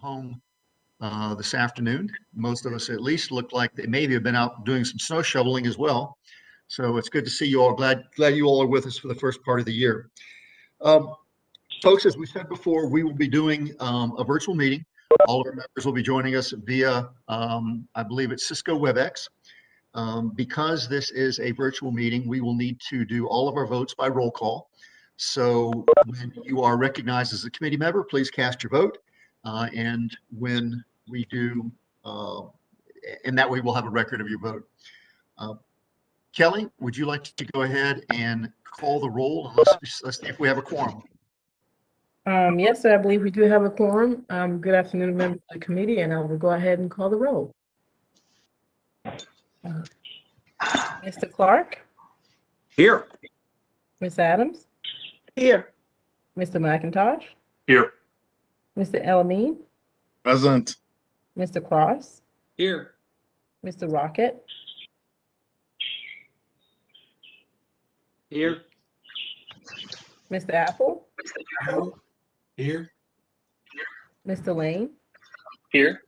home this afternoon. Most of us at least look like they maybe have been out doing some snow shoveling as well. So it's good to see you all. Glad you all are with us for the first part of the year. Folks, as we said before, we will be doing a virtual meeting. All of our members will be joining us via, I believe it's Cisco WebEx. Because this is a virtual meeting, we will need to do all of our votes by roll call. So when you are recognized as a committee member, please cast your vote. And when we do, and that way we'll have a record of your vote. Kelly, would you like to go ahead and call the roll? Let's see if we have a quorum. Yes, sir. I believe we do have a quorum. Good afternoon, members of the committee, and I will go ahead and call the roll. Mr. Clark? Here. Ms. Adams? Here. Mr. McIntosh? Here. Mr. Elamine? Present. Mr. Cross? Here. Mr. Rocket? Here. Mr. Apple? Here. Mr. Lane? Here.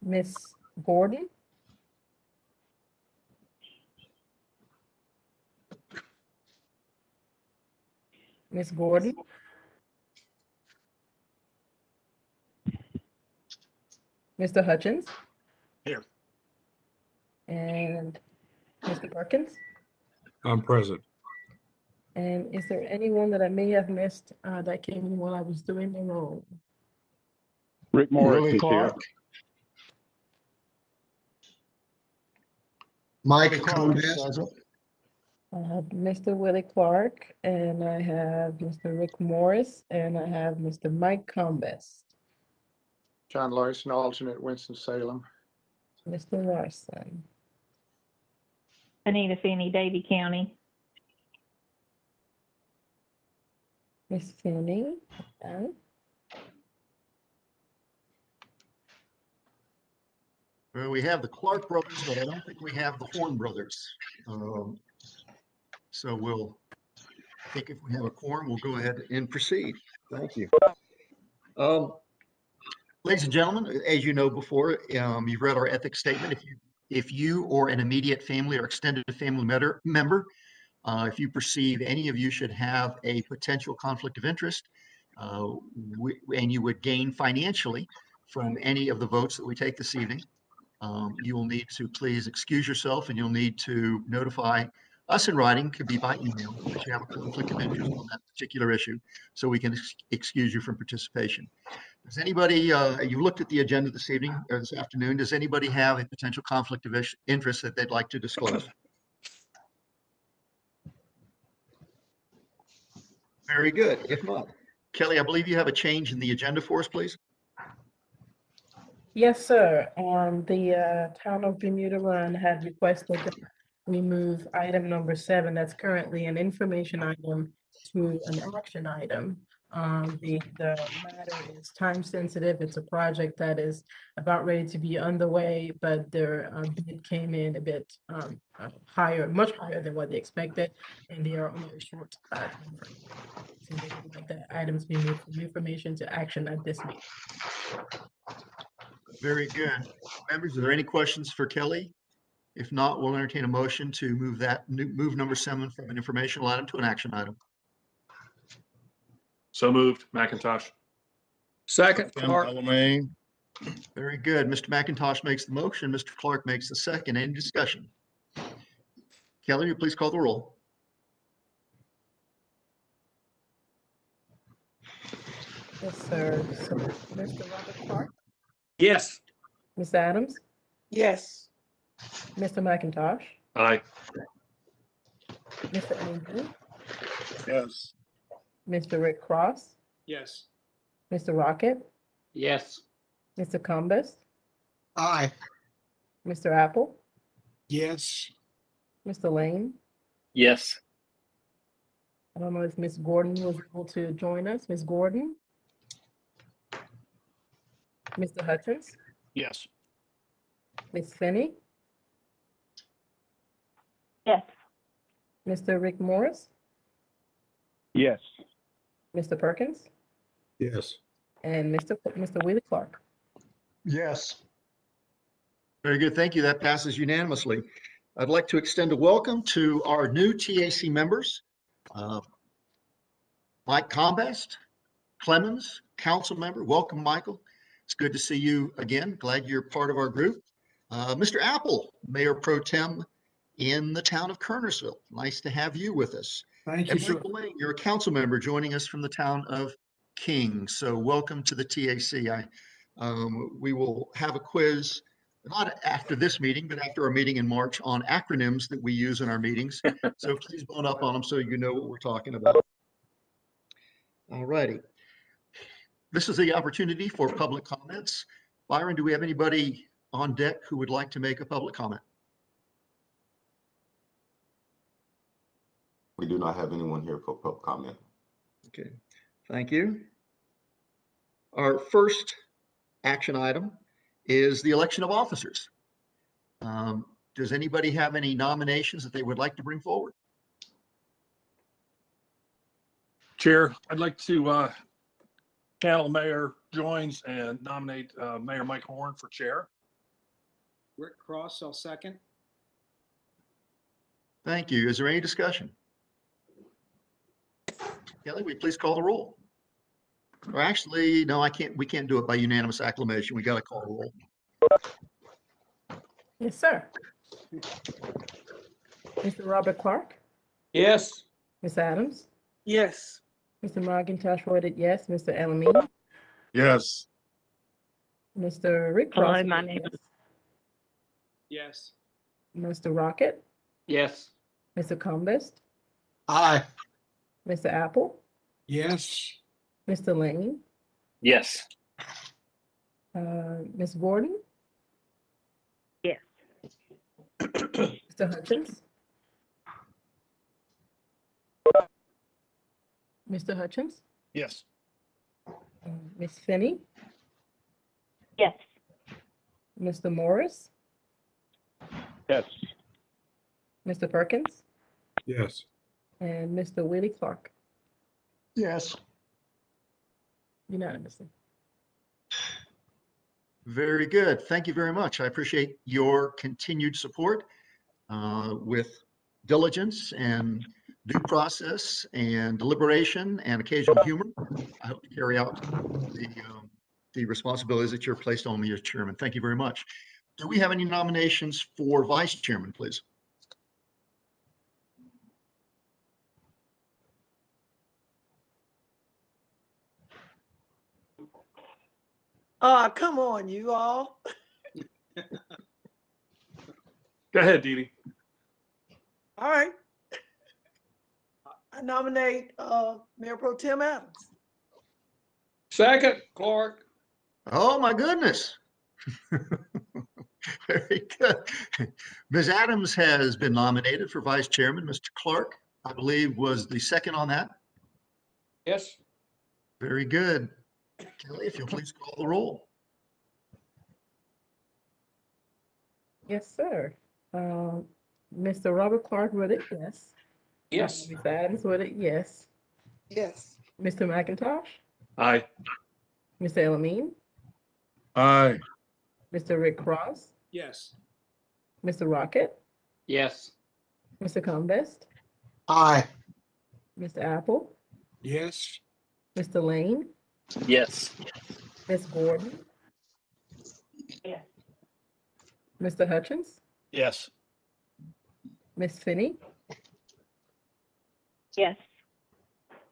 Ms. Gordon? Ms. Gordon? Mr. Hutchins? Here. And Mr. Perkins? I'm present. And is there anyone that I may have missed that came in while I was doing the roll? Rick Morris Willie is Clark. here. Mike Clark is Combest. present. I have Mr. Willie Clark, and I have Mr. Rick Morris, and I have Mr. Mike Combest. John Larson, alternate Winston-Salem. Mr. Larson. Anita Finney, Davie County. Miss Finney. Okay. Well, we have the Clark brothers, but I don't think we have the Horn brothers. So I think if we have a quorum, we'll go ahead and proceed. Thank you. Ladies and gentlemen, as you know before, you've read our ethics statement. If you or an immediate family or extended family member, if you perceive any of you should have a potential conflict of interest, and you would gain financially from any of the votes that we take this evening, you will need to please excuse yourself, and you'll need to notify us in writing, could be by email, if you have a conflict of interest on that particular issue, so we can excuse you from participation. Does anybody, you looked at the agenda this evening or this afternoon, does anybody have a potential conflict of interest that they'd like to disclose? Very good. If not, Kelly, I believe you have a change in the agenda for us, please. Yes, sir. The town of Bermuda Run had requested that we move item number 7, that's currently an information item, to an action item. The matter is time sensitive. It's a project that is about ready to be underway, but their bid came in a bit higher, much higher than what they expected, and they are on a short time frame. So they would like the items be moved from information to action at this meeting. Very good. Members, are there any questions for Kelly? If not, we'll entertain a motion to move number 7 from an informational item to an action item. So moved. McIntosh. Second. Clark. Elamine. Very good. Mr. McIntosh makes the motion. Mr. Clark makes the second. Any discussion? Kelly, you please call the roll. Yes, sir. So, Mr. Robert Clark, Yes. Ms. Adams, Yes. Mr. McIntosh, Aye. Mr. Angel, Yes. Mr. Rick Cross, Yes. Mr. Rocket, Yes. Mr. Combest, Aye. Mr. Apple, Yes. Mr. Lane. Yes. I don't know if Ms. Gordon was able to join us. Ms. Gordon? Mr. Hutchins? Yes. Ms. Finney? Yes. Mr. Rick Morris? Yes. Mr. Perkins? Yes. and Mr. Willie Clark. Yes. Very good. Thank you. That passes unanimously. I'd like to extend a welcome to our new TAC members. Mike Combest, Clemens, council member. Welcome, Michael. It's good to see you again. Glad you're part of our group. Mr. Apple, Mayor Pro Tem in the town of Kernersville. Nice to have you with us. Thank And Michael Lane, you're a council member joining us from the town of King. So welcome to the TAC. We will have a quiz, not after this meeting, but after our meeting in March on acronyms that we use in our meetings. So please bone up on them so you know what we're talking about. All righty. This is the opportunity for public comments. Byron, do we have anybody on deck who would like to make a public comment? We do not have anyone here for public comment. Okay, thank you. Our first action item is the election of officers. Does anybody have any nominations that they would like to bring forward? Chair, I'd like to channel Mayor Joins and nominate Mayor Mike Horn for chair. Rick Cross, I'll second. Thank you. Is there any discussion? Kelly, will you please call the roll? Or actually, no, I can't. We can't do it by unanimous acclamation. We got to call the roll. Yes, sir. Mr. Robert Clark, Yes. Ms. Adams, Yes. Mr. McIntosh voted yes, Mr. Elamine, Yes. Mr. Rick Hello, Cross. my voted name yes. is. Yes. Mr. Rocket, Yes. Mr. Combest, Aye. Mr. Apple, Yes. Mr. Lane, Yes. Ms. Gordon, Yes. Mr. Hutchins. Mr. Hutchins, Yes. Ms. Finney, Yes. Mr. Morris, Yes. Mr. Perkins, Yes. and Mr. Willie Clark, Yes. unanimously. Very good. Thank you very much. I appreciate your continued support with diligence and due process and deliberation and occasional humor. I hope to carry out the responsibilities that you're placed on me as chairman. Thank you very much. Do we have any nominations for vice chairman, please? Come on, you all. Go ahead, Dee Dee. All right. I nominate Mayor Pro Tem Adams. Second, Clark. Oh, my goodness. Very good. Ms. Adams has been nominated for vice chairman. Mr. Clark, I believe, was the second on that. Yes. Very good. Kelly, if you'll please call the roll. Yes, sir. Mr. Robert Clark voted yes. Yes. Ms. Adams voted yes. Yes. Mr. McIntosh, Aye. Mr. Elamine, Aye. Mr. Rick Cross, Yes. Mr. Rocket, Yes. Mr. Combest, Aye. Mr. Apple, Yes. Mr. Lane, Yes. Ms. Gordon, Yes. Mr. Hutchins, Yes. Ms. Finney, Yes.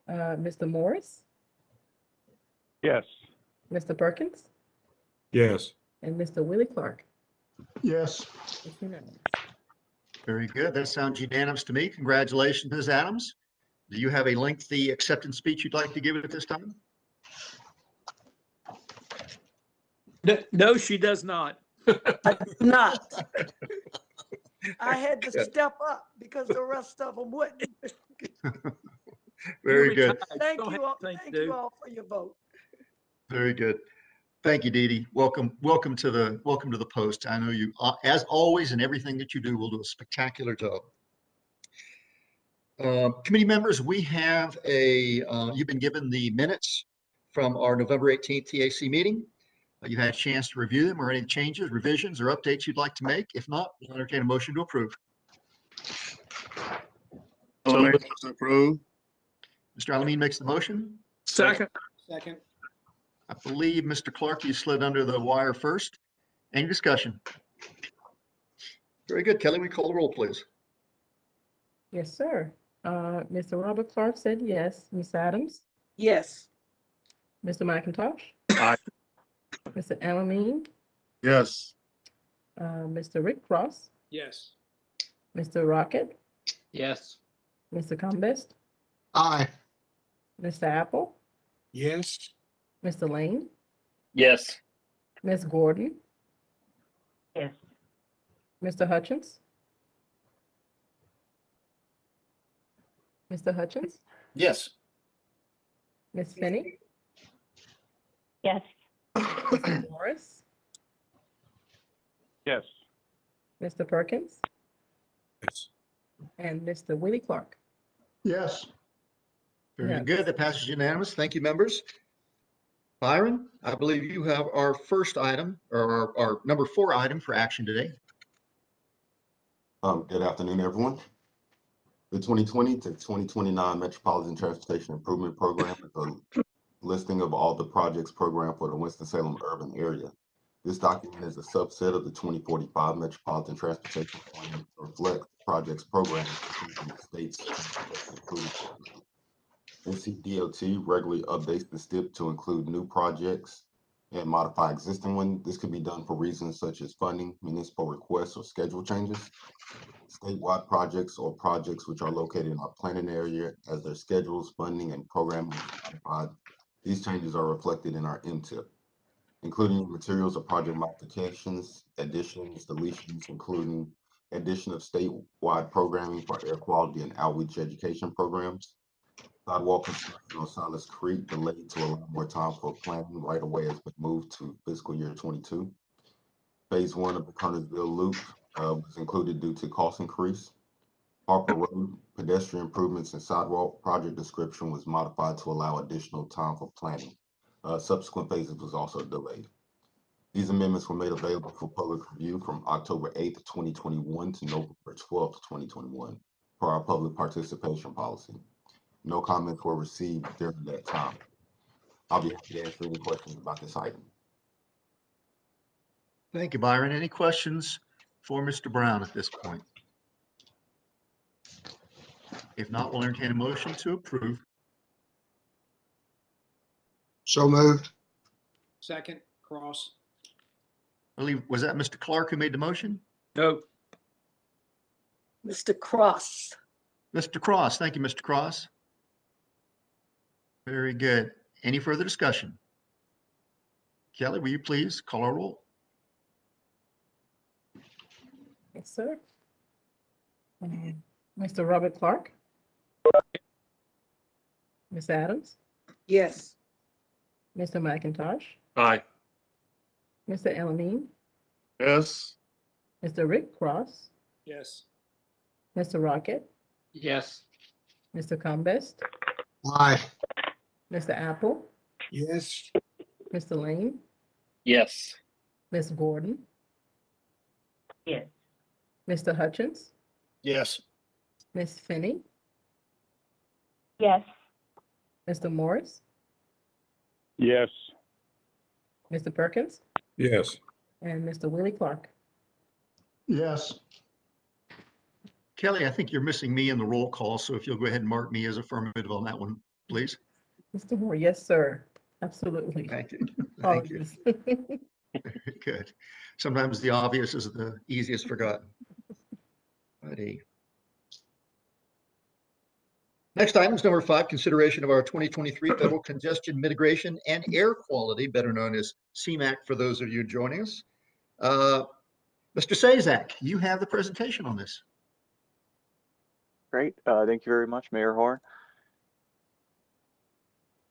Mr. Morris, Yes. Mr. Perkins, Yes. and Mr. Willie Clark. Yes. It's unanimous. Very good. That sounds unanimous to me. Congratulations, Ms. Adams. Do you have a lengthy acceptance speech you'd like to give at this time? No, she does not. I do not. I had to step up because the rest of them wouldn't. Very good. Thank you all. Thank you all for your vote. Very good. Thank you, Dee Dee. Welcome to the post. I know you, as always, in everything that you do, will do a spectacular job. Committee members, we have you've been given the minutes from our November 18th TAC meeting. You had a chance to review them, or any changes, revisions, or updates you'd like to make. If not, we'll entertain a motion to approve. So approved. Mr. Alamin makes the motion. Second. Second. I believe, Mr. Clark, you slid under the wire first. Any discussion? Very good. Kelly, we call the roll, please. Yes, sir. Mr. Robert Clark said yes. Ms. Adams? Yes. Mr. McIntosh? Aye. Mr. Alamin? Yes. Mr. Rick Cross? Yes. Mr. Rocket? Yes. Mr. Cumbest? Aye. Mr. Apple? Yes. Mr. Lane? Yes. Ms. Gordon? Yes. Mr. Hutchins? Mr. Hutchins? Yes. Ms. Finney? Yes. Mr. Morris? Yes. Mr. Perkins? Yes. And Mr. Willie Clark? Yes. Very Yes. good. That passes unanimous. Thank you, members. Byron, I believe you have our first item, or our number 4 item for action today. Good afternoon, everyone. The 2020 to 2029 Metropolitan Transportation Improvement Program is a listing of all the projects programmed for the Winston-Salem urban area. This document is a subset of the 2045 Metropolitan Transportation Plan to reflect projects programmed in the state's transportation improvement program. NCDOT regularly updates the STIP to include new projects and modify existing ones. This could be done for reasons such as funding, municipal requests, or schedule changes. Statewide projects or projects which are located in our planning area, as their schedules, funding, and programming is modified. These changes are reflected in our MTIP, including materials or project modifications, additions, deletions, including addition of statewide programming for air quality and outreach education programs. Sidewalk construction on Silas Creek delayed to allow more time for planning right away has been moved to fiscal year 22. Phase 1 of the Kernersville Loop was included due to cost increase. Harper Road pedestrian improvements and sidewalk project description was modified to allow additional time for planning. Subsequent phases was also delayed. These amendments were made available for public review from October 8th, 2021 to November 12th, 2021 for our public participation policy. No comments were received during that time. I'll be happy to answer any questions about this item. Thank you, Byron. Any questions for Mr. Brown at this point? If not, we'll entertain a motion to approve. So moved. Second. Cross. I believe, was that Mr. Clark who made the motion? No. Mr. Cross? Mr. Cross. Thank you, Mr. Cross. Very good. Any further discussion? Kelly, will you please call our roll? Yes, sir. Mr. Robert Clark? Ms. Adams? Yes. Mr. McIntosh? Aye. Mr. Alamin? Yes. Mr. Rick Cross? Yes. Mr. Rocket? Yes. Mr. Cumbest? Aye. Mr. Apple? Yes. Mr. Lane? Yes. Ms. Gordon? Yes. Mr. Hutchins? Yes. Ms. Finney? Yes. Mr. Morris? Yes. Mr. Perkins? Yes. And Mr. Willie Clark? Yes. Kelly, I think you're missing me in the roll call, so if you'll go ahead and mark me as affirmative on that one, please. Mr. Moore, yes, sir. Absolutely. Thank you. Thank you. Apologies. Very good. Sometimes the obvious is the easiest forgotten. Righty. Next item is number 5, consideration of our 2023 Federal Congestion Mitigation and Air Quality, better known as CMAQ for those of you joining us. Mr. Sazak, you have the presentation on this. Great. Thank you very much, Mayor Horn.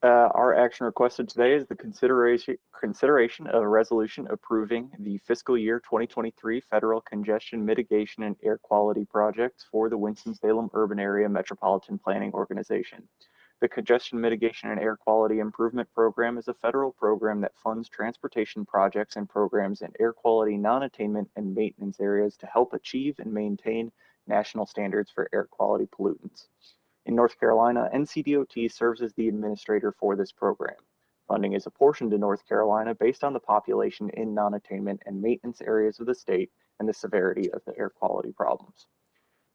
Our action requested today is the consideration of a resolution approving the fiscal year 2023 federal congestion mitigation and air quality projects for the Winston-Salem Urban Area Metropolitan Planning Organization. The Congestion Mitigation and Air Quality Improvement Program is a federal program that funds transportation projects and programs in air quality non-attainment and maintenance areas to help achieve and maintain national standards for air quality pollutants. In North Carolina, NCDOT serves as the administrator for this program. Funding is apportioned to North Carolina based on the population in non-attainment and maintenance areas of the state and the severity of the air quality problems.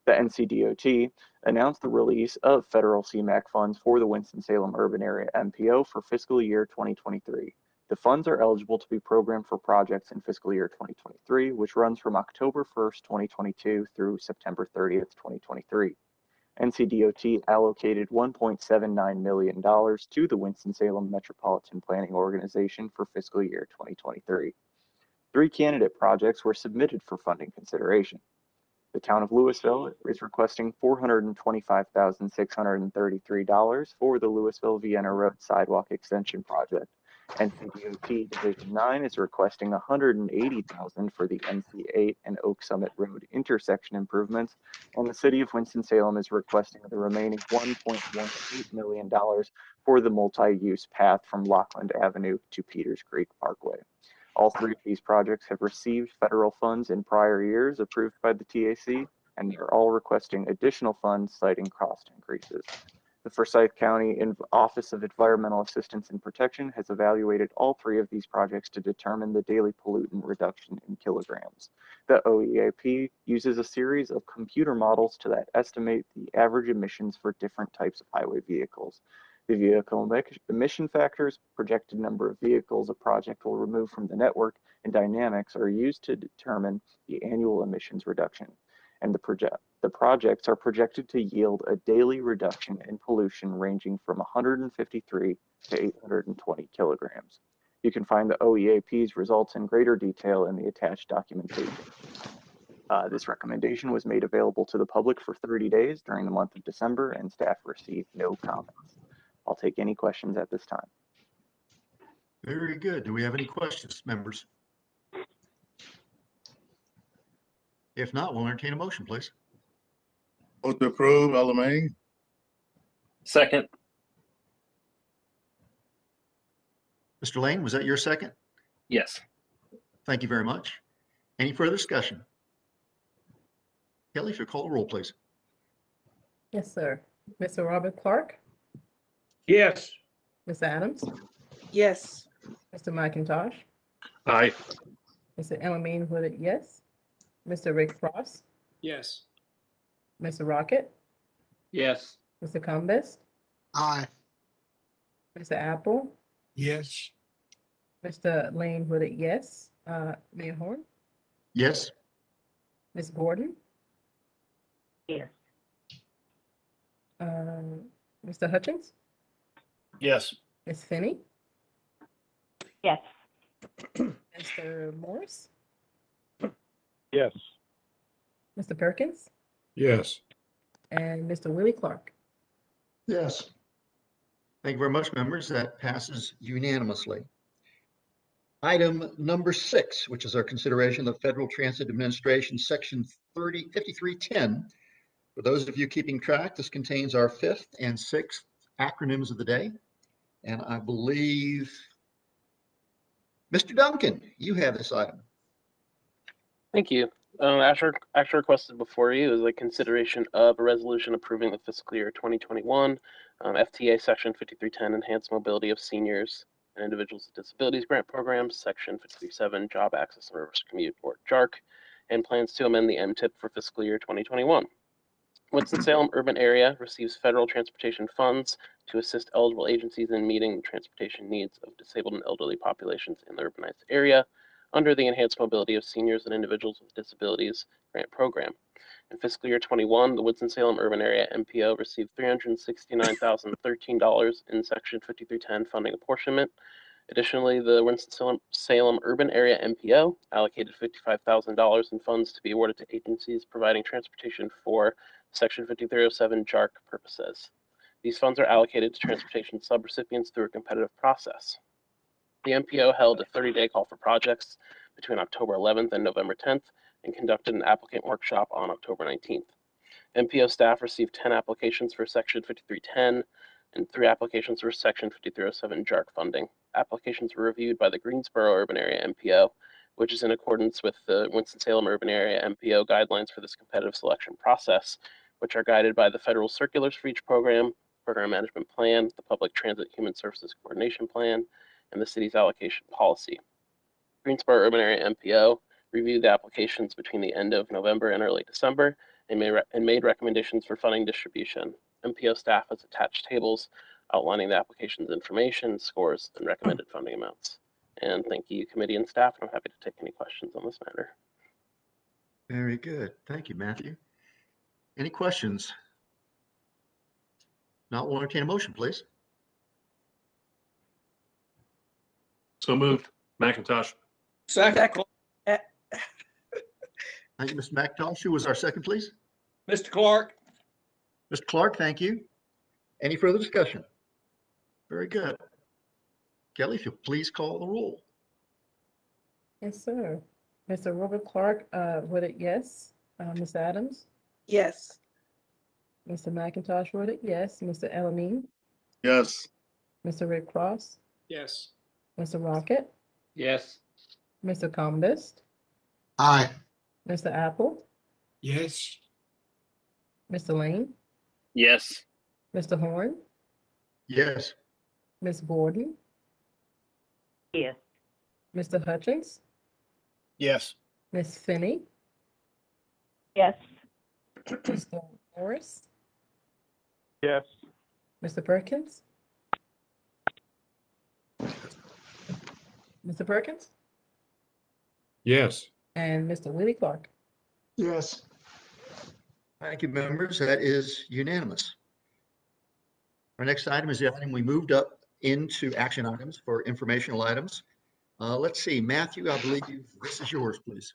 The NCDOT announced the release of federal CMAQ funds for the Winston-Salem Urban Area MPO for fiscal year 2023. The funds are eligible to be programmed for projects in fiscal year 2023, which runs from October 1st, 2022 through September 30th, 2023. NCDOT allocated $1.79 million to the Winston-Salem Metropolitan Planning Organization for fiscal year 2023. 3 candidate projects were submitted for funding consideration. The town of Louisville is requesting $425,633 for the Louisville-Vienna Road Sidewalk Extension Project. NCDOT Division 9 is requesting $180,000 for the NC8 and Oak Summit Road intersection improvements, and the City of Winston-Salem is requesting the remaining $1.18 million for the multi-use path from Lockland Avenue to Peters Creek Parkway. All 3 of these projects have received federal funds in prior years approved by the TAC, and they're all requesting additional funds citing cost increases. The Forsyth County Office of Environmental Assistance and Protection has evaluated all 3 of these projects to determine the daily pollutant reduction in kilograms. The OEAP uses a series of computer models to estimate the average emissions for different types of highway vehicles. The vehicle emission factors, projected number of vehicles a project will remove from the network, and dynamics are used to determine the annual emissions reduction. And the projects are projected to yield a daily reduction in pollution ranging from 153 to 820 kilograms. You can find the OEAP's results in greater detail in the attached documentation. This recommendation was made available to the public for 30 days during the month of December, and staff received no comments. I'll take any questions at this time. Very good. Do we have any questions, members? If not, we'll entertain a motion, please. Vote to approve, Alemagne. Second. Mr. Lane, was that your second? Yes. Thank you very much. Any further discussion? Kelly, if you'll call the roll, please. Yes, sir. Mr. Robert Clark, Yes. Ms. Adams, Yes. Mr. McIntosh, Aye. Mr. Alemagne voted yes. Mr. Rick Frost, Yes. Mr. Rocket, Yes. Mr. Cumbest, Aye. Mr. Apple, Yes. Mr. Lane voted yes. Mayor Horn, Yes. Ms. Gordon, Yes. Mr. Hutchins, Yes. Ms. Finney, Yes. Mr. Morris, Yes. Mr. Perkins, Yes. and Mr. Willie Clark. Yes. Thank you very much, members. That passes unanimously. Item number 6, which is our consideration of Federal Transit Administration Section 5310. For those of you keeping track, this contains our 5th and 6th acronyms of the day. And I believe, Mr. Duncan, you have this item. Thank you. Actually requested before you is a consideration of a resolution approving the fiscal year 2021 FTA Section 5310 Enhanced Mobility of Seniors and Individuals with Disabilities Grant Programs, Section 537 Job Access and Reverse Commute, or JARC, and plans to amend the MTIP for fiscal year 2021. Winston-Salem Urban Area receives federal transportation funds to assist eligible agencies in meeting the transportation needs of disabled and elderly populations in the urbanized area under the Enhanced Mobility of Seniors and Individuals with Disabilities Grant Program. In fiscal year 21, the Winston-Salem Urban Area MPO received $369,013 in Section 5310 funding apportionment. Additionally, the Winston-Salem Urban Area MPO allocated $55,000 in funds to be awarded to agencies providing transportation for Section 5307 JARC purposes. These funds are allocated to transportation subrecipients through a competitive process. The MPO held a 30-day call for projects between October 11th and November 10th and conducted an applicant workshop on October 19th. MPO staff received 10 applications for Section 5310 and 3 applications for Section 5307 JARC funding. Applications were reviewed by the Greensboro Urban Area MPO, which is in accordance with the Winston-Salem Urban Area MPO guidelines for this competitive selection process, which are guided by the federal circulars for each program management plan, the Public Transit Human Services Coordination Plan, and the city's allocation policy. Greensboro Urban Area MPO reviewed the applications between the end of November and early December and made recommendations for funding distribution. MPO staff has attached tables outlining the application's information, scores, and recommended funding amounts. And thank you, committee and staff, and I'm happy to take any questions on this matter. Very good. Thank you, Matthew. Any questions? Not, we'll entertain a motion, please. So moved. McIntosh. Second. Thank you, Mr. McIntosh. Who was our second, please? Mr. Clark. Mr. Clark, thank you. Any further discussion? Very good. Kelly, if you'll please call the roll. Yes, sir. Mr. Robert Clark voted yes. Ms. Adams? Yes. Mr. McIntosh voted yes. Mr. Elamine? Yes. Mr. Rick Cross? Yes. Mr. Rocket? Yes. Mr. Combest? Aye. Mr. Apple? Yes. Mr. Lane? Yes. Mr. Horn? Yes. Ms. Gordon? Yes. Mr. Hutchins? Yes. Ms. Finney? Yes. Mr. Morris? Yes. Mr. Perkins? Mr. Perkins? Yes. And Mr. Willie Clark? Yes. Thank you, members. That is unanimous. Our next item is the item we moved up into action items for informational items. Let's see, Matthew, I believe this is yours, please.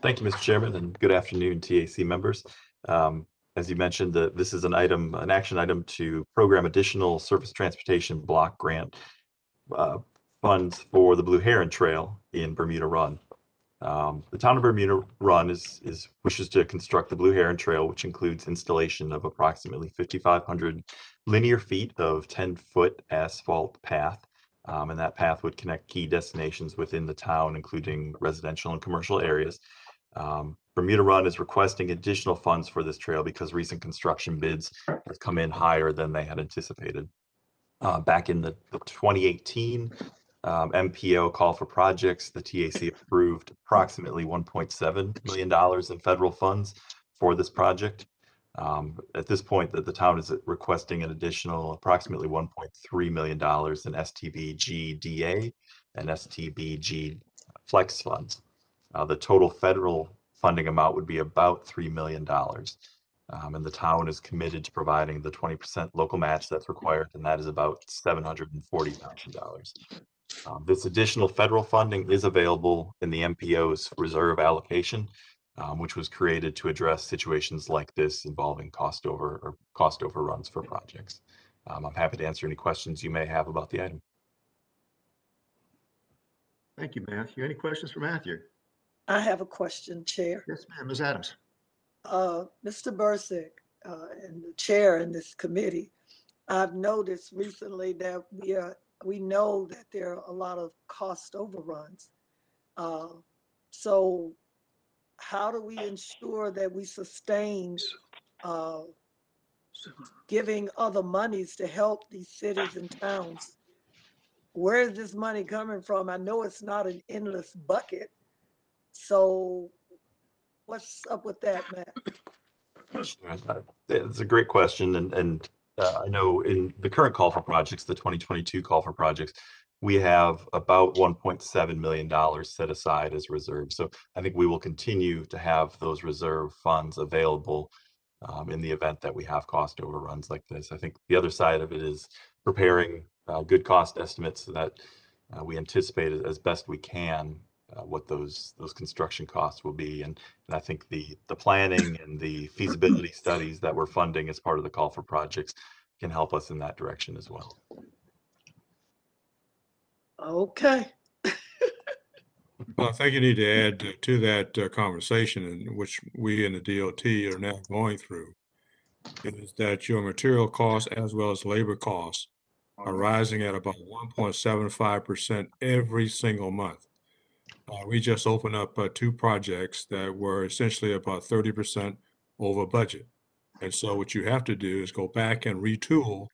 Thank you, Mr. Chairman, and good afternoon, TAC members. As you mentioned, this is an action item to program additional surface transportation block grant funds for the Blue Heron Trail in Bermuda Run. The town of Bermuda Run wishes to construct the Blue Heron Trail, which includes installation of approximately 5,500 linear feet of 10-foot asphalt path. And that path would connect key destinations within the town, including residential and commercial areas. Bermuda Run is requesting additional funds for this trail because recent construction bids have come in higher than they had anticipated. Back in the 2018 MPO call for projects, the TAC approved approximately $1.7 million in federal funds for this project. At this point, the town is requesting an additional approximately $1.3 million in STBG-DA and STBG flex funds. The total federal funding amount would be about $3 million. And the town is committed to providing the 20% local match that's required, and that is about $740,000. This additional federal funding is available in the MPO's reserve allocation, which was created to address situations like this involving cost overruns for projects. I'm happy to answer any questions you may have about the item. Thank you, Matthew. Any questions for Matthew? I have a question, Chair. Yes, ma'am. Ms. Adams. Mr. Bursick and the chair in this committee, I've noticed recently that we know that there are a lot of cost overruns. So how do we ensure that we sustain giving other monies to help these cities and towns? Where is this money coming from? I know it's not an endless bucket. So what's up with that, Matt? It's a great question. And I know in the current call for projects, the 2022 call for projects, we have about $1.7 million set aside as reserve. So I think we will continue to have those reserve funds available in the event that we have cost overruns like this. I think the other side of it is preparing good cost estimates so that we anticipate as best we can what those construction costs will be. And I think the planning and the feasibility studies that we're funding as part of the call for projects can help us in that direction as well. Okay. Well, I think you need to add to that conversation, in which we in the DOT are now going through, is that your material costs as well as labor costs are rising at about 1.75% every single month. We just opened up 2 projects that were essentially about 30% over budget. And so what you have to do is go back and retool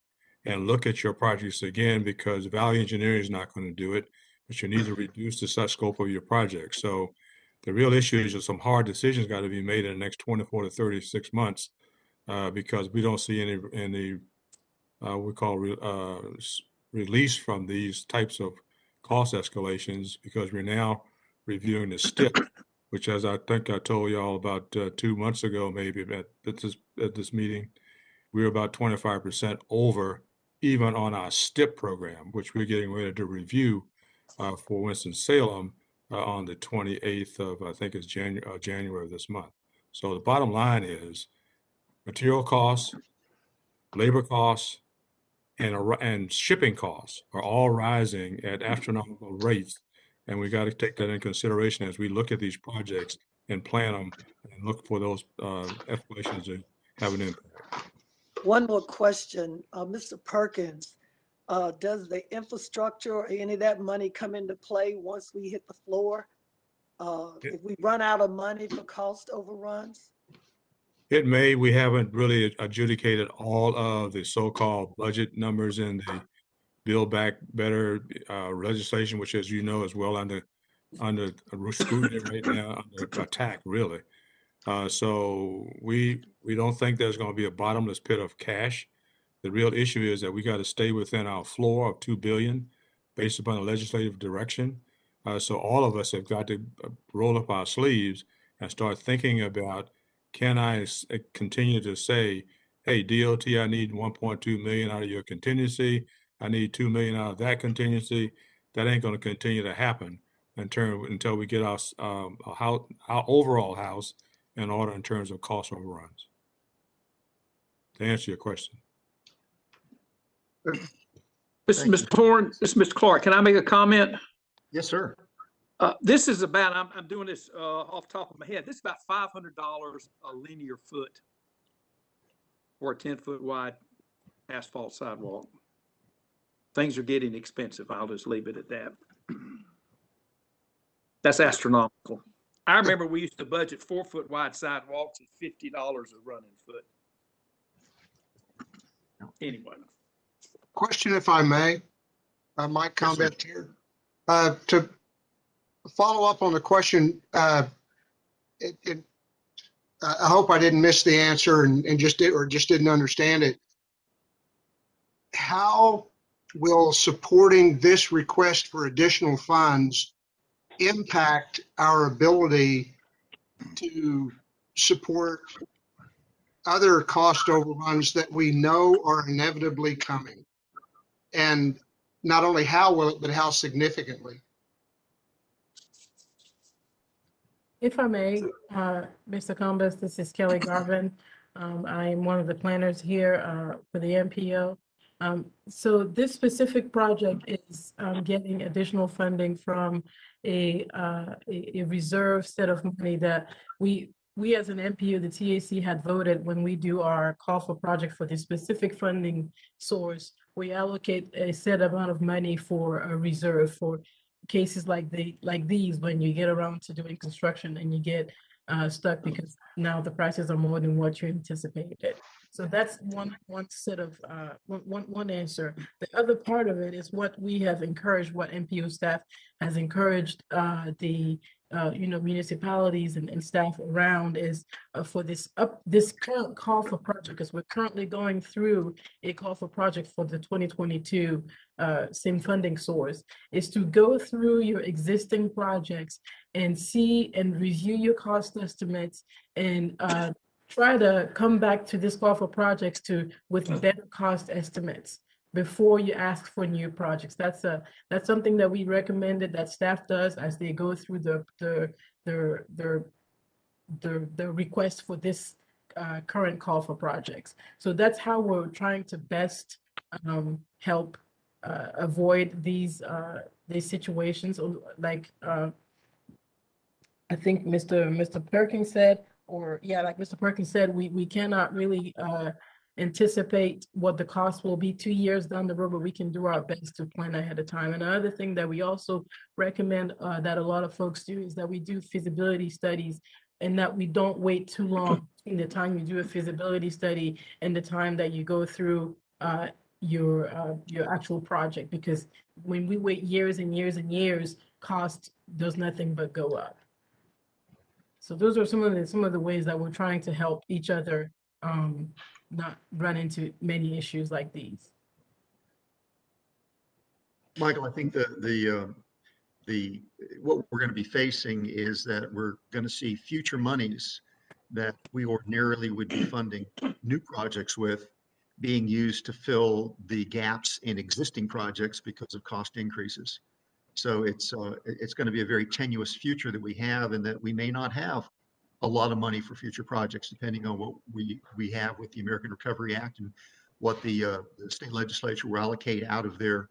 and look at your projects again, because value engineering is not going to do it, but you need to reduce the scope of your project. So the real issue is that some hard decisions got to be made in the next 24 to 36 months, because we don't see any we call release from these types of cost escalations, because we're now reviewing the STIP, which, as I think I told y'all about 2 months ago, maybe at this meeting, we're about 25% over even on our STIP program, which we're getting ready to review for Winston-Salem on the 28th of, I think it's January of this month. So the bottom line is material costs, labor costs, and shipping costs are all rising at astronomical rates. And we got to take that in consideration as we look at these projects and plan them and look for those escalations to have an impact. One more question, Mr. Perkins. Does the infrastructure or any of that money come into play once we hit the floor? If we run out of money for cost overruns? It may. We haven't really adjudicated all of the so-called budget numbers in the Build Back Better legislation, which, as you know, is well under scrutiny right now, under attack, really. So we don't think there's going to be a bottomless pit of cash. The real issue is that we got to stay within our floor of $2 billion based upon the legislative direction. So all of us have got to roll up our sleeves and start thinking about, can I continue to say, hey, DOT, I need 1.2 million out of your contingency. I need 2 million out of that contingency. That ain't going to continue to happen until we get our overall house in order in terms of cost overruns. To answer your question. Mr. Horn, this is Mr. Clark. Can I make a comment? Yes, sir. This is about, I'm doing this off the top of my head. This is about $500 a linear foot for a 10-foot wide asphalt sidewalk. Things are getting expensive. I'll just leave it at that. That's astronomical. I remember we used to budget 4-foot wide sidewalks at $50 a running foot. Anyway. Question, if I may, I might comment here. To follow up on the question, I hope I didn't miss the answer and just didn't understand it. How will supporting this request for additional funds impact our ability to support other cost overruns that we know are inevitably coming? And not only how will it, but how significantly? If I may, Mr. Combs, this is Kelly Garvin. I am one of the planners here for the MPO. So this specific project is getting additional funding from a reserve set of money that we as an MPO, the TAC had voted when we do our call for project for the specific funding source. We allocate a set amount of money for a reserve for cases like these, when you get around to doing construction and you get stuck because now the prices are more than what you anticipated. So that's one set of one answer. The other part of it is what we have encouraged, what MPO staff has encouraged the municipalities and staff around is for this current call for project, because we're currently going through a call for project for the 2022 same funding source, is to go through your existing projects and see and review your cost estimates and try to come back to this call for projects with better cost estimates before you ask for new projects. That's something that we recommended that staff does as they go through the request for this current call for projects. So that's how we're trying to best help avoid these situations. Like I think Mr. Perkins said, like Mr. Perkins said, we cannot really anticipate what the cost will be 2 years down the road, but we can do our best to plan ahead of time. And another thing that we also recommend that a lot of folks do is that we do feasibility studies, and that we don't wait too long in the time you do a feasibility study and the time that you go through your actual project, because when we wait years and years and years, cost does nothing but go up. So those are some of the ways that we're trying to help each other not run into many issues like these. Michael, I think what we're going to be facing is that we're going to see future monies that we ordinarily would be funding new projects with being used to fill the gaps in existing projects because of cost increases. So it's going to be a very tenuous future that we have, and that we may not have a lot of money for future projects, depending on what we have with the American Recovery Act and what the state legislature will allocate out of their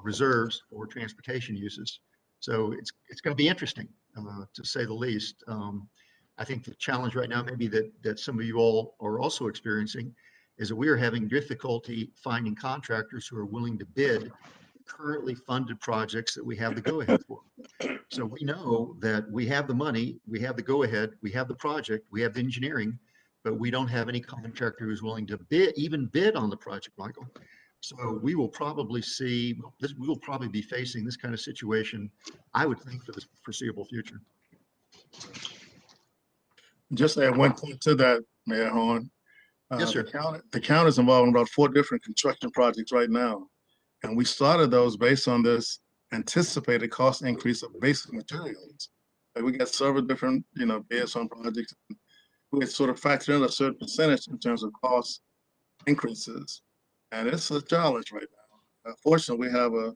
reserves for transportation uses. So it's going to be interesting, to say the least. I think the challenge right now, maybe that some of you all are also experiencing, is that we are having difficulty finding contractors who are willing to bid currently funded projects that we have the go-ahead for. So we know that we have the money, we have the go-ahead, we have the project, we have the engineering, but we don't have any contractor who's willing to even bid on the project, Michael. So we will probably be facing this kind of situation, I would think, for the foreseeable future. Just to add one point to that, Mayor Horn. Yes, sir. The county is involved in about 4 different construction projects right now. And we started those based on this anticipated cost increase of basic materials. Like, we got several different, bids on projects. We had sort of factored in a certain percentage in terms of cost increases. And it's a challenge right now. Fortunately, we have a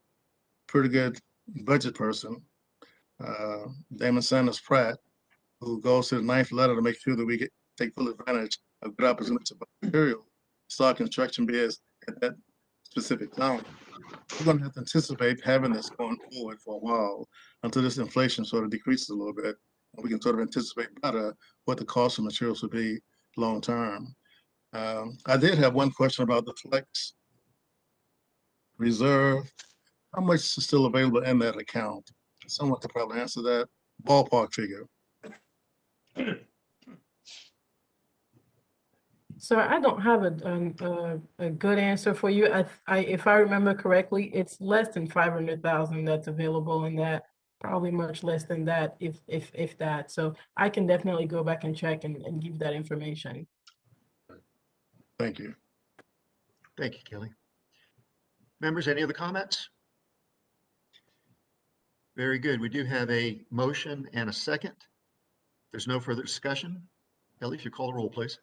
pretty good budget person, Damon Sanders Pratt, who goes to the 9th letter to make sure that we take full advantage of good opportunities of material, start construction bids at that specific time. We're going to have to anticipate having this going forward for a while until this inflation sort of decreases a little bit. And we can sort of anticipate better what the cost of materials will be long term. I did have one question about the flex reserve. How much is still available in that account? Someone could probably answer that. Ballpark figure. So I don't have a good answer for you. If I remember correctly, it's less than 500,000 that's available in that. Probably much less than that, if that. So I can definitely go back and check and give that information. Thank you. Thank you, Kelly. Members, any other comments? Very good. We do have a motion and a second. There's no further discussion. Kelly, if you call the roll, please.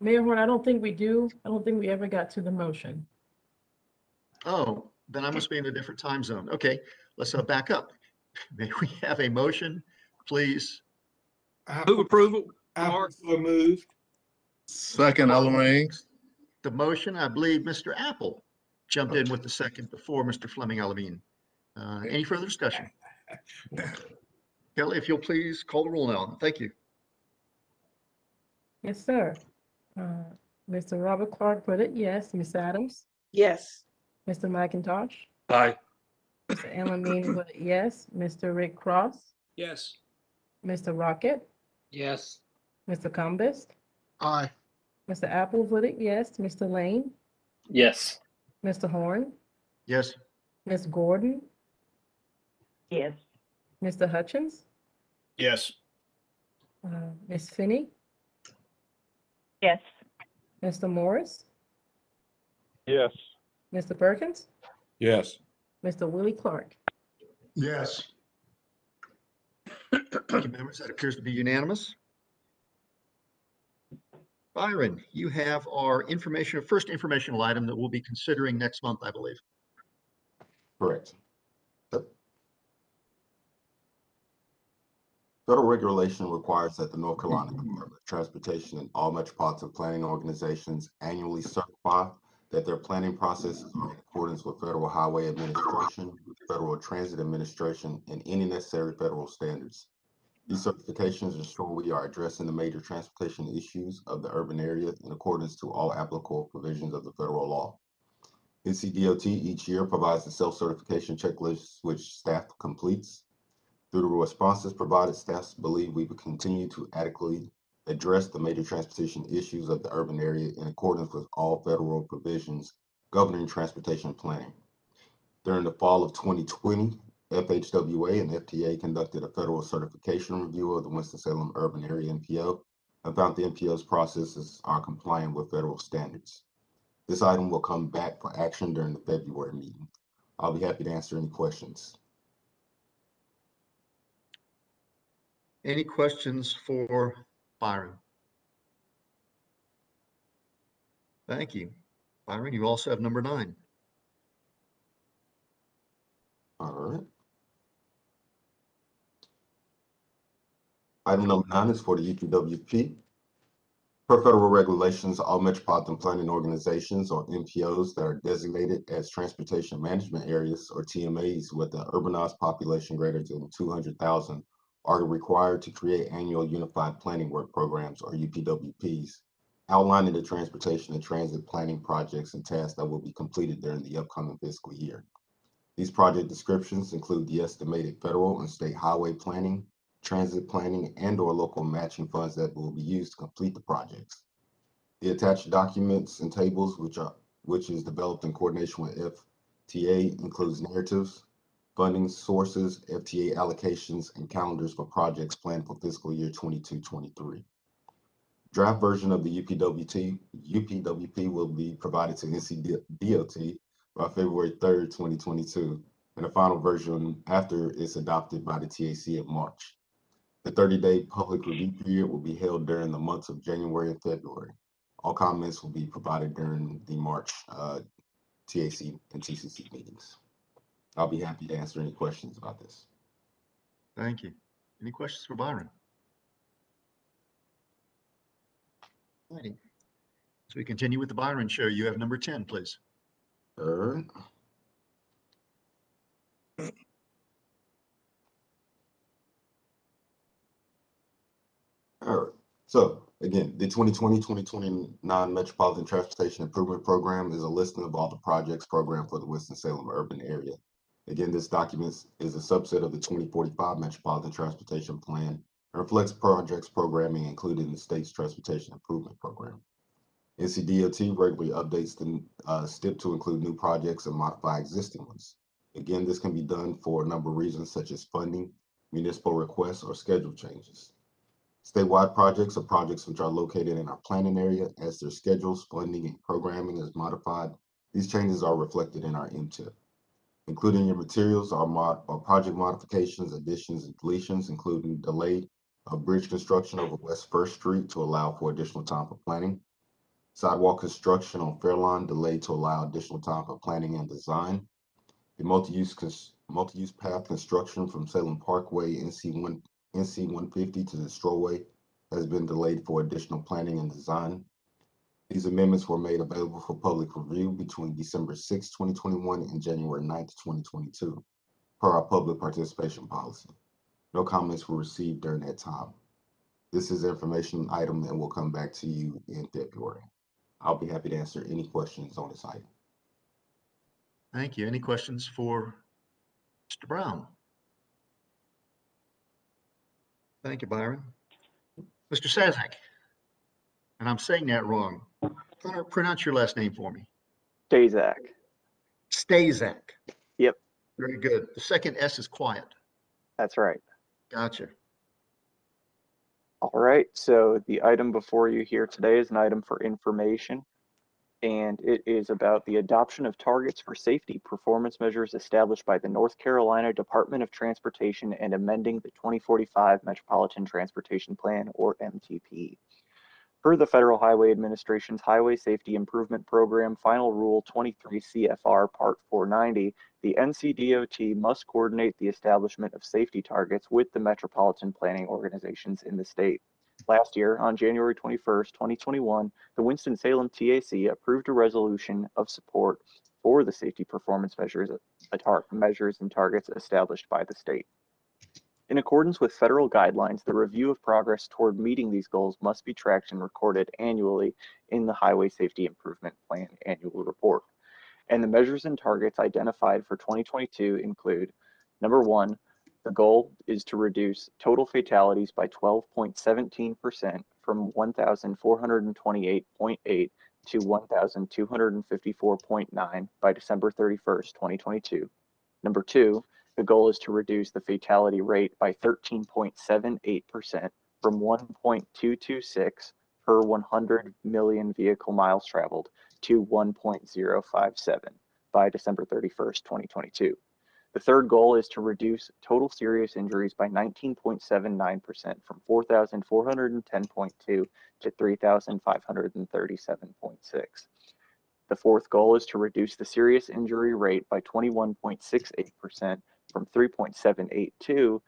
Mayor Horn, I don't think we do. I don't think we ever got to the motion. Oh, then I must be in a different time zone. Okay, let's back up. May we have a motion, please? Move approval. Mark, so moved. Second, Alamane. The motion, I believe Mr. Apple jumped in with the second before Mr. Fleming Alamine. Any further discussion? Kelly, if you'll please call the roll now. Thank you. Yes, sir. Mr. Robert Clark voted yes. Ms. Adams? Yes. Mr. McIntosh? Aye. Mr. Alamine voted yes. Mr. Rick Cross? Yes. Mr. Rocket? Yes. Mr. Cumbest? Aye. Mr. Apple voted yes. Mr. Lane? Yes. Mr. Horn? Yes. Ms. Gordon? Yes. Mr. Hutchins? Yes. Ms. Finney? Yes. Mr. Morris? Yes. Mr. Perkins? Yes. Mr. Willie Clark? Yes. Thank you, members. That appears to be unanimous. Byron, you have our first informational item that we'll be considering next month, I believe. Correct. Federal regulation requires that the North Carolina Department of Transportation and all metropolitan planning organizations annually certify that their planning processes are in accordance with Federal Highway Administration, Federal Transit Administration, and any necessary federal standards. These certifications ensure we are addressing the major transportation issues of the urban area in accordance to all applicable provisions of the federal law. NCDOT each year provides a self-certification checklist which staff completes. Through the responses provided, staff believe we will continue to adequately address the major transportation issues of the urban area in accordance with all federal provisions governing transportation planning. During the fall of 2020, FHWA and FTA conducted a federal certification review of the Winston-Salem urban area NPO and found the NPO's processes are compliant with federal standards. This item will come back for action during the February meeting. I'll be happy to answer any questions. Any questions for Byron? Thank you. Byron, you also have number 9. All right. Item number 9 is for the UPWP. Per federal regulations, all metropolitan planning organizations or MPOs that are designated as transportation management areas or TMAs with an urbanized population greater than 200,000 are required to create annual unified planning work programs or UPWPs, outlining the transportation and transit planning projects and tasks that will be completed during the upcoming fiscal year. These project descriptions include the estimated federal and state highway planning, transit planning, and/or local matching funds that will be used to complete the projects. The attached documents and tables, which is developed in coordination with FTA, includes narratives, funding sources, FTA allocations, and calendars for projects planned for fiscal year 22-23. Draft version of the UPWP will be provided to NCDOT by February 3rd, 2022, and the final version after it's adopted by the TAC in March. The 30-day public review period will be held during the months of January and February. All comments will be provided during the March TAC and TCC meetings. I'll be happy to answer any questions about this. Thank you. Any questions for Byron? Righty. So we continue with the Byron show. You have number 10, please. All right. All right. So again, the 2020-2029 Metropolitan Transportation Improvement Program is a listing of all the projects programmed for the Winston-Salem urban area. Again, this document is a subset of the 2045 Metropolitan Transportation Plan and reflects projects programming included in the state's Transportation Improvement Program. NCDOT regularly updates the STIP to include new projects and modify existing ones. Again, this can be done for a number of reasons such as funding, municipal requests, or schedule changes. Statewide projects are projects which are located in our planning area. As their schedules, funding, and programming is modified, these changes are reflected in our MTIP. Included in your materials are project modifications, additions, and deletions, including delay of bridge construction over West First Street to allow for additional time for planning, sidewalk construction on Fairlawn delayed to allow additional time for planning and design, the multi-use path construction from Salem Parkway NC 150 to the Strollway has been delayed for additional planning and design. These amendments were made available for public review between December 6, 2021 and January 9, 2022, per our public participation policy. No comments were received during that time. This is an information item and will come back to you in February. I'll be happy to answer any questions on this item. Thank you. Any questions for Mr. Brown? Thank you, Byron. Mr. Sazak, and I'm saying that wrong. Pronounce your last name for me. Stazak. Stazak. Yep. Very good. The second S is quiet. That's right. Gotcha. All right, so the item before you here today is an item for information, and it is about the adoption of targets for safety performance measures established by the North Carolina Department of Transportation and amending the 2045 Metropolitan Transportation Plan, or MTP. Per the Federal Highway Administration's Highway Safety Improvement Program Final Rule 23 CFR Part 490, the NCDOT must coordinate the establishment of safety targets with the metropolitan planning organizations in the state. Last year, on January 21st, 2021, the Winston-Salem TAC approved a resolution of support for the safety performance measures and targets established by the state. In accordance with federal guidelines, the review of progress toward meeting these goals must be tracked and recorded annually in the Highway Safety Improvement Plan annual report. And the measures and targets identified for 2022 include, number 1, the goal is to reduce total fatalities by 12.17% from 1,428.8 to 1,254.9 by December 31st, 2022. Number 2, the goal is to reduce the fatality rate by 13.78% from 1.226 per 100 million vehicle miles traveled to 1.057 by December 31st, 2022. The third goal is to reduce total serious injuries by 19.79% from 4,410.2 to 3,537.6. The fourth goal is to reduce the serious injury rate by 21.68% from 3.782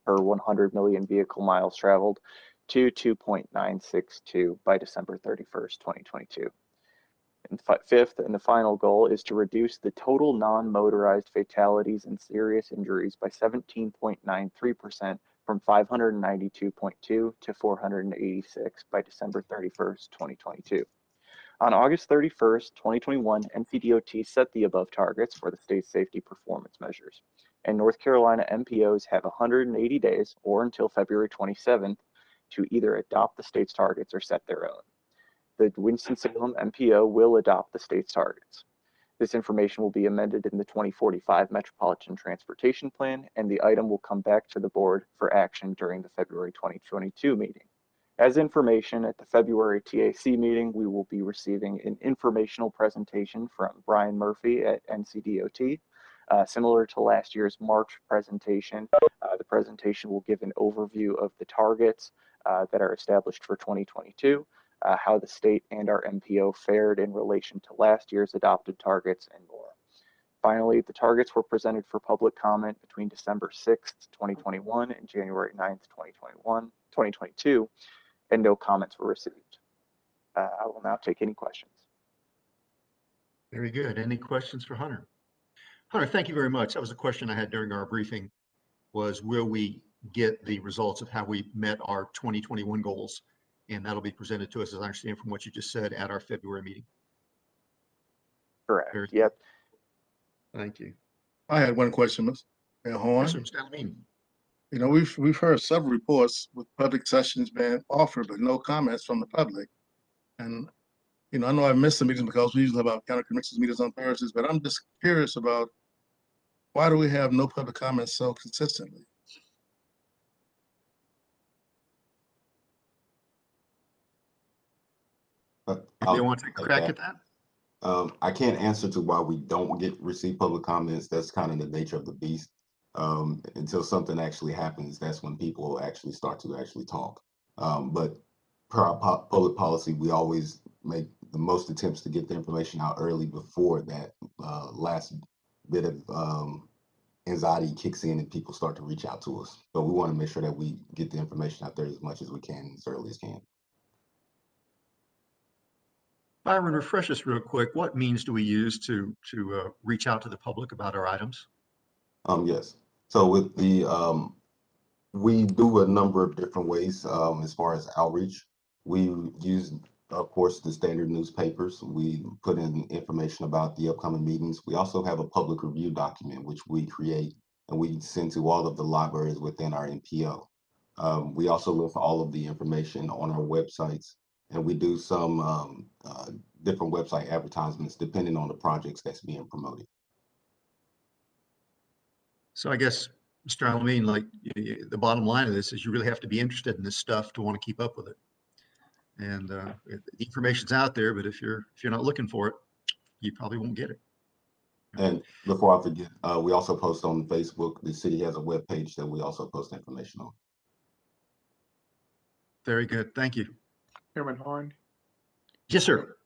per 100 million vehicle miles traveled to 2.962 by December 31st, 2022. And fifth and the final goal is to reduce the total non-motorized fatalities and serious injuries by 17.93% from 592.2 to 486 by December 31st, 2022. On August 31st, 2021, NCDOT set the above targets for the state's safety performance measures, and North Carolina MPOs have 180 days or until February 27th to either adopt the state's targets or set their own. The Winston-Salem MPO will adopt the state's targets. This information will be amended in the 2045 Metropolitan Transportation Plan, and the item will come back to the board for action during the February 2022 meeting. As information at the February TAC meeting, we will be receiving an informational presentation from Brian Murphy at NCDOT. Similar to last year's March presentation, the presentation will give an overview of the targets that are established for 2022, how the state and our MPO fared in relation to last year's adopted targets, and more. Finally, the targets were presented for public comment between December 6th, 2021 and January 9th, 2022, and no comments were received. I will now take any questions. Very good. Any questions for Hunter? Hunter, thank you very much. That was a question I had during our briefing, was will we get the results of how we met our 2021 goals? And that'll be presented to us, as I understand from what you just said, at our February meeting. Correct. Very Yep. good. Thank you. I had one question, Mr. Horn. Yes, sir, Mr. Alameen. You know, we've heard several reports with public sessions being offered, but no comments from the public. And, you know, I know I missed some meetings because we usually have our county commissioners meetings on Thursdays, but I'm just curious about why do we have no public comments so consistently? You want to take a crack at that? I can't answer to why we don't receive public comments. That's kind of the nature of the beast. Until something actually happens, that's when people actually start to actually talk. But per our public policy, we always make the most attempts to get the information out early before that last bit of anxiety kicks in and people start to reach out to us. So we want to make sure that we get the information out there as much as we can, as early as can. Byron, refresh us real quick. What means do we use to reach out to the public about our items? Yes. So with the we do a number of different ways as far as outreach. We use, of course, the standard newspapers. We put in information about the upcoming meetings. We also have a public review document, which we create and we send to all of the libraries within our NPO. We also list all of the information on our websites, and we do some different website advertisements depending on the projects that's being promoted. So I guess, Mr. Alameen, like the bottom line of this is you really have to be interested in this stuff to want to keep up with it. And the information's out there, but if you're not looking for it, you probably won't get it. And before I forget, we also post on Facebook. The city has a web page that we also post information on. Very good. Thank you. Chairman Horn. Yes, sir.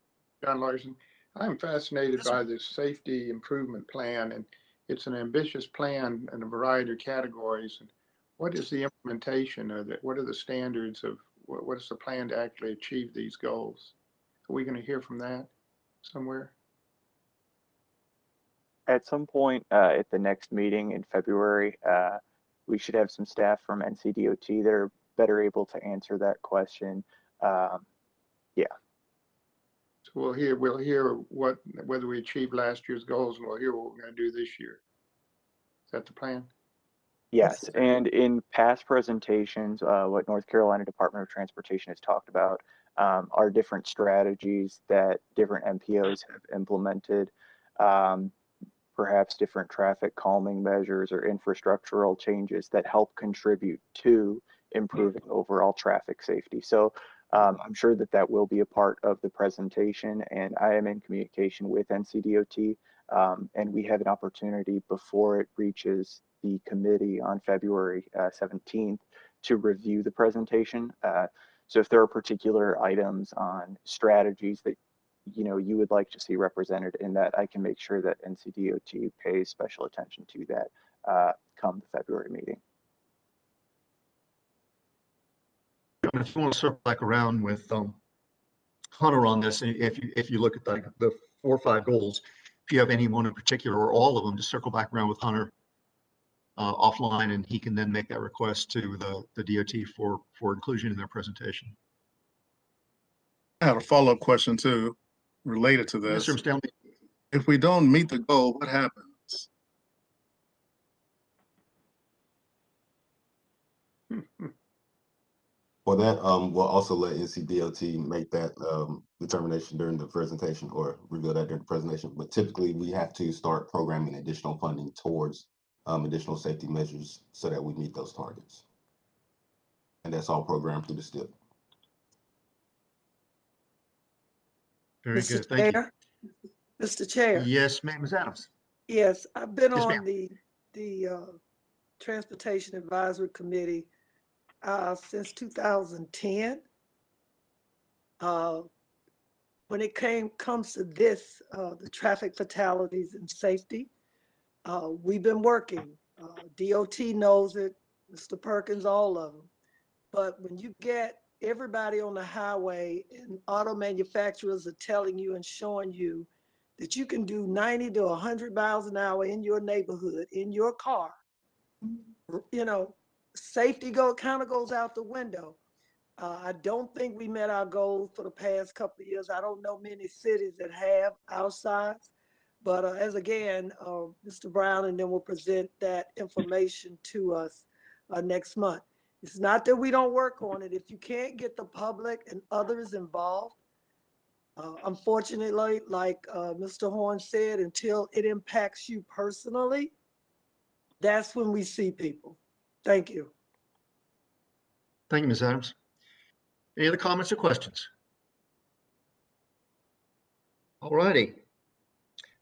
John Larson. I'm fascinated by this safety improvement plan, and it's an ambitious plan in a variety of categories. And What is the implementation of that? What are the standards of, what is the plan to actually achieve these goals? Are we going to hear from that somewhere? At some point at the next meeting in February, we should have some staff from NCDOT that are better able to answer that question. Yeah. So we'll hear whether we achieved last year's goals, and we'll hear what we're going to do this year. Is that the plan? Yes, and in past presentations, what North Carolina Department of Transportation has talked about are different strategies that different MPOs have implemented, perhaps different traffic calming measures or infrastructural changes that help contribute to improving overall traffic safety. So I'm sure that that will be a part of the presentation, and I am in communication with NCDOT, and we have an opportunity before it reaches the committee on February 17th to review the presentation. So if there are particular items on strategies that you would like to see represented in that, I can make sure that NCDOT pays special attention to that come the February meeting. If you want to circle back around with Hunter on this, if you look at the 4 or 5 goals, if you have any one in particular or all of them, just circle back around with Hunter offline, and he can then make that request to the DOT for inclusion in their presentation. I have a follow-up question too, related to this. Mr. Stanley. If we don't meet the goal, what happens? For that, we'll also let NCDOT make that determination during the presentation, or reveal that during the presentation. But typically, we have to start programming additional funding towards additional safety measures so that we meet those targets. And that's all programmed through the STIP. Very good. Thank you. Mr. Chair. Yes, ma'am, Ms. Adams. Yes, I've been Yes, on the Transportation Advisory Committee since 2010. When it comes to this, the traffic fatalities and safety, we've been working. DOT knows it, Mr. Perkins, all of them. But when you get everybody on the highway and auto manufacturers are telling you and showing you that you can do 90 to 100 miles an hour in your neighborhood, in your car, safety kind of goes out the window. I don't think we met our goals for the past couple of years. I don't know many cities that have our size, but as again, Mr. Brown and then will present that information to us next month. It's not that we don't work on it. If you can't get the public and others involved, unfortunately, like Mr. Horn said, until it impacts you personally, that's when we see people. Thank you. Thank you, Ms. Adams. Any other comments or questions? All righty.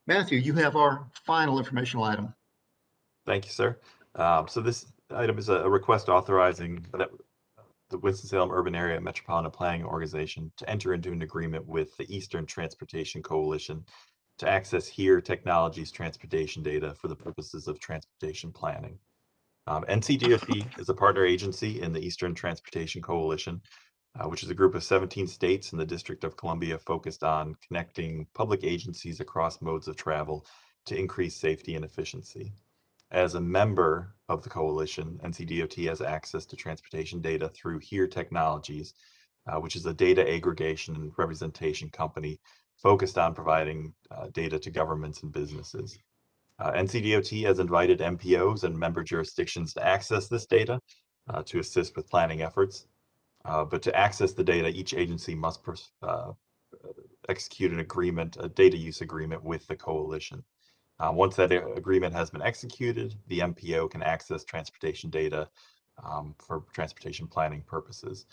Matthew, you have our final informational item. Thank you, sir. So this item is a request authorizing the Winston-Salem Urban Area Metropolitan Planning Organization to enter into an agreement with the Eastern Transportation Coalition to access HERE Technologies transportation data for the purposes of transportation planning. NCDOT is a partner agency in the Eastern Transportation Coalition, which is a group of 17 states in the District of Columbia focused on connecting public agencies across modes of travel to increase safety and efficiency. As a member of the coalition, NCDOT has access to transportation data through HERE Technologies, which is a data aggregation and representation company focused on providing data to governments and businesses. NCDOT has invited MPOs and member jurisdictions to access this data to assist with planning efforts. But to access the data, each agency must execute an agreement, a data use agreement with the coalition. Once that agreement has been executed, the MPO can access transportation data for transportation planning purposes.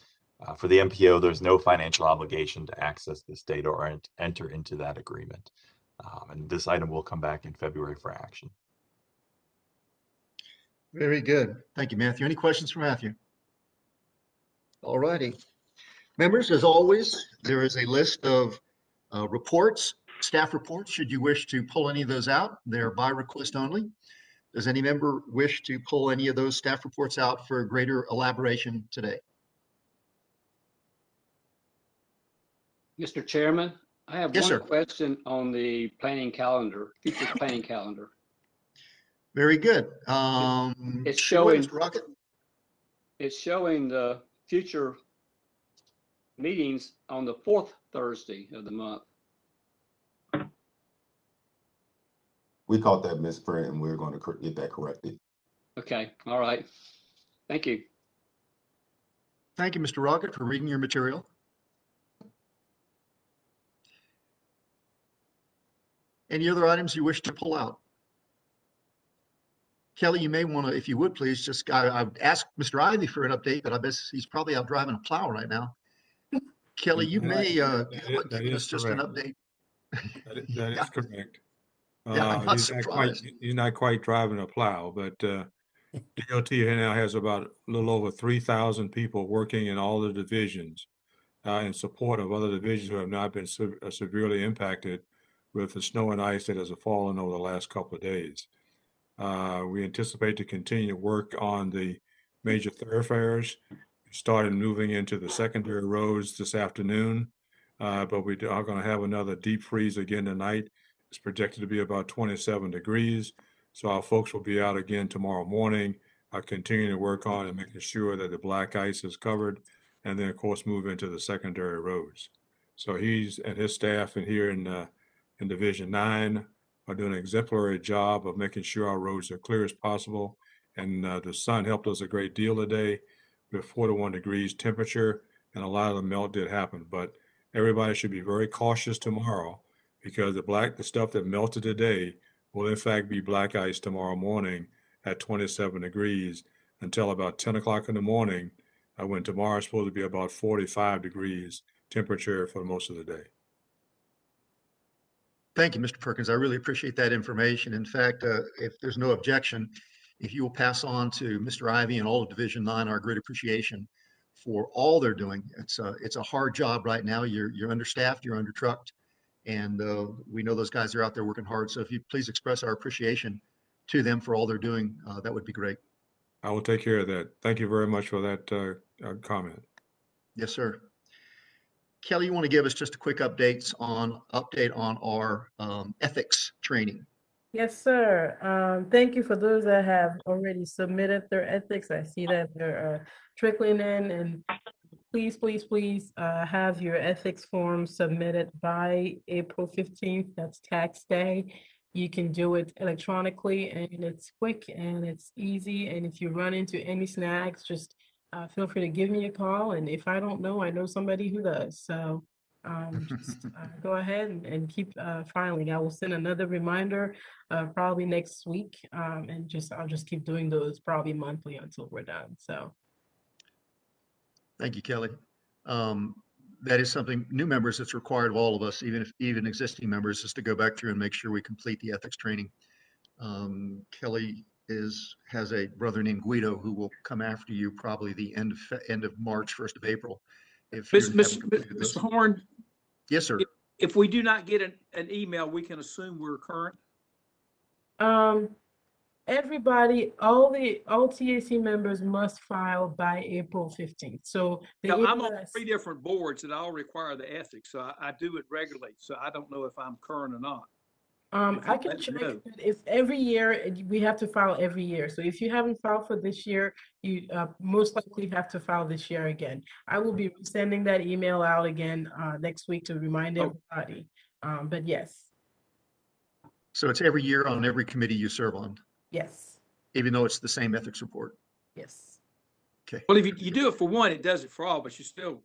For the MPO, there's no financial obligation to access this data or enter into that agreement. And this item will come back in February for action. Very good. Thank you, Matthew. Any questions for Matthew? All righty. Members, as always, there is a list of reports, staff reports, should you wish to pull any of those out. They're by request only. Does any member wish to pull any of those staff reports out for greater elaboration today? Mr. Chairman, I have Yes, one sir. question on the planning calendar, future planning calendar. Very good. It's shoot away, showing, Mr. Rocket. it's showing the future meetings on the 4th Thursday of the month. We caught that misprint and we're going to get that corrected. Okay, all right. Thank you. Thank you, Mr. Rocket, for reading your material. Any other items you wish to pull out? Kelly, you may want to, if you would please, just, I've asked Mr. Ivy for an update, but I bet he's probably out driving a plow right now. Kelly, you may give us just an update. That is correct. Yeah, I'm not surprised. He's not quite driving a plow, but DOT now has about a little over 3,000 people working in all the divisions in support of other divisions who have not been severely impacted with the snow and ice that has fallen over the last couple of days. We anticipate to continue to work on the major thoroughfares. We started moving into the secondary roads this afternoon, but we are going to have another deep freeze again tonight. It's projected to be about 27 degrees. So our folks will be out again tomorrow morning, continuing to work on and making sure that the black ice is covered, and then of course move into the secondary roads. So he's and his staff and here in Division 9 are doing an exemplary job of making sure our roads are clear as possible. And the sun helped us a great deal today with 41 degrees temperature, and a lot of the melt did happen. But everybody should be very cautious tomorrow, because the stuff that melted today will in fact be black ice tomorrow morning at 27 degrees until about 10 o'clock in the morning, when tomorrow is supposed to be about 45 degrees temperature for most of the day. Thank you, Mr. Perkins. I really appreciate that information. In fact, if there's no objection, if you will pass on to Mr. Ivy and all of Division 9 our great appreciation for all they're doing. It's a hard job right now. You're understaffed, you're undertrucked, and we know those guys are out there working hard. So if you please express our appreciation to them for all they're doing, that would be great. I will take care of that. Thank you very much for that comment. Yes, sir. Kelly, you want to give us just a quick update on our ethics training? Yes, sir. Thank you for those that have already submitted their ethics. I see that they're trickling in, and please, please, please have your ethics form submitted by April 15th. That's tax day. You can do it electronically, and it's quick and it's easy. And if you run into any snags, just feel free to give me a call. And if I don't know, I know somebody who does. So just go ahead and keep filing. I will send another reminder probably next week. And I'll just keep doing those probably monthly until we're done. So. Thank you, Kelly. That is something, new members, it's required of all of us, even existing members, is to go back through and make sure we complete the ethics training. Kelly has a brother named Guido who will come after you probably the end of March, 1st of April. If Mr. Horn. Yes, sir. If we do not get an email, we can assume we're current. Everybody, all TAC members must file by April 15th. So I'm on 3 different boards that all require the ethics. So I do it regularly. So I don't know if I'm current or not. I can check if every year we have to file every year. So if you haven't filed for this year, you most likely have to file this year again. I will be sending that email out again next week to remind everybody. But yes. So it's every year on every committee you serve on? Yes. Even though it's the same ethics report? Yes. Okay. Well, if you do it for one, it does it for all, but you still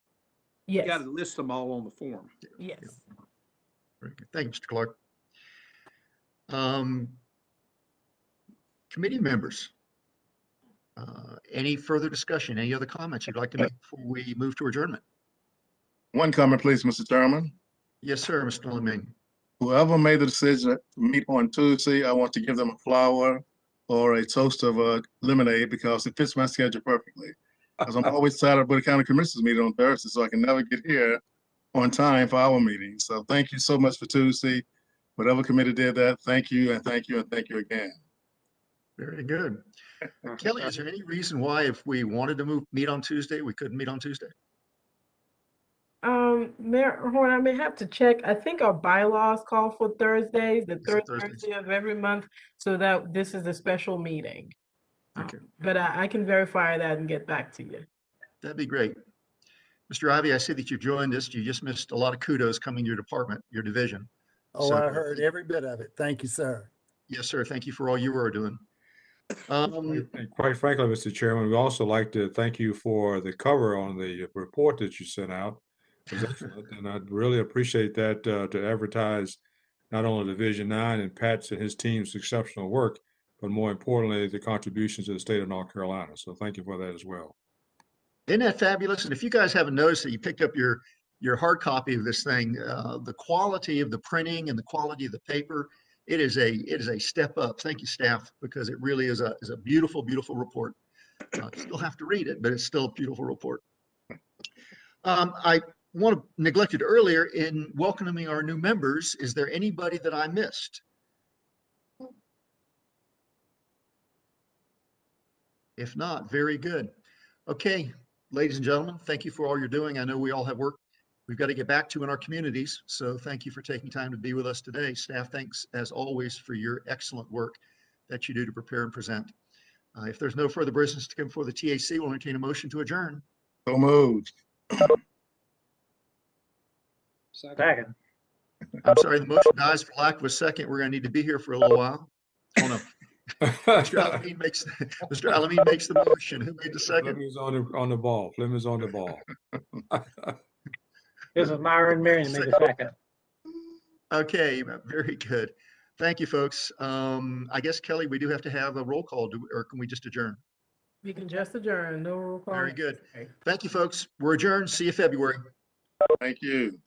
yes. got to list them all on the form. Yes. Very good. Thank you, Mr. Clark. Committee members, any further discussion, any other comments you'd like to make before we move to adjournment? One comment, please, Mr. Chairman. Yes, sir, Mr. Leming. Whoever made the decision to meet on Tuesday, I want to give them a flower or a toast of lemonade because it fits my schedule perfectly. Because I'm always tired of the county commissioners meeting on Thursday, so I can never get here on time for our meeting. So thank you so much for Tuesday. Whatever committee did that, thank you and thank you and thank you again. Very good. Kelly, is there any reason why if we wanted to meet on Tuesday, we couldn't meet on Tuesday? Mayor Horn, I may have to check. I think our bylaws call for Thursdays, the third Thursdays? Thursday of every month, so that this is a special meeting. Okay. But I can verify that and get back to you. That'd be great. Mr. Ivy, I see that you've joined us. You just missed a lot of kudos coming to your department, your division. Oh, So, I heard every bit of it. Thank you, sir. yes, sir. Thank you for all you were doing. And quite frankly, Mr. Chairman, we also like to thank you for the cover on the report that you sent out. It was excellent, and I'd really appreciate that to advertise not only Division 9 and Pat's and his team's exceptional work, but more importantly, the contributions to the state of North Carolina. So thank you for that as well. Isn't that fabulous? And if you guys haven't noticed that you picked up your hard copy of this thing, the quality of the printing and the quality of the paper, it is a step up. Thank you, staff, because it really is a beautiful, beautiful report. You still have to read it, but it's still a beautiful report. I neglected earlier in welcoming our new members. Is there anybody that I missed? If not, very good. Okay, ladies and gentlemen, thank you for all you're doing. I know we all have work we've got to get back to in our communities. So thank you for taking time to be with us today. Staff, thanks as always for your excellent work that you do to prepare and present. If there's no further business to come before the TAC, we'll entertain a motion to adjourn. So moved. Second. I'm sorry, the motion dies for lack of a second. We're going to need to be here for a little while. Oh no. Mr. Alameen makes the motion. Who made the second? Fleming's on the ball. Fleming's on the ball. This is Myron Marion made the second. Okay, very good. Thank you, folks. I guess, Kelly, we do have to have a roll call, or can we just adjourn? We can just adjourn, no roll call. Very good. Thank you, folks. We're adjourned. See you February. Thank you.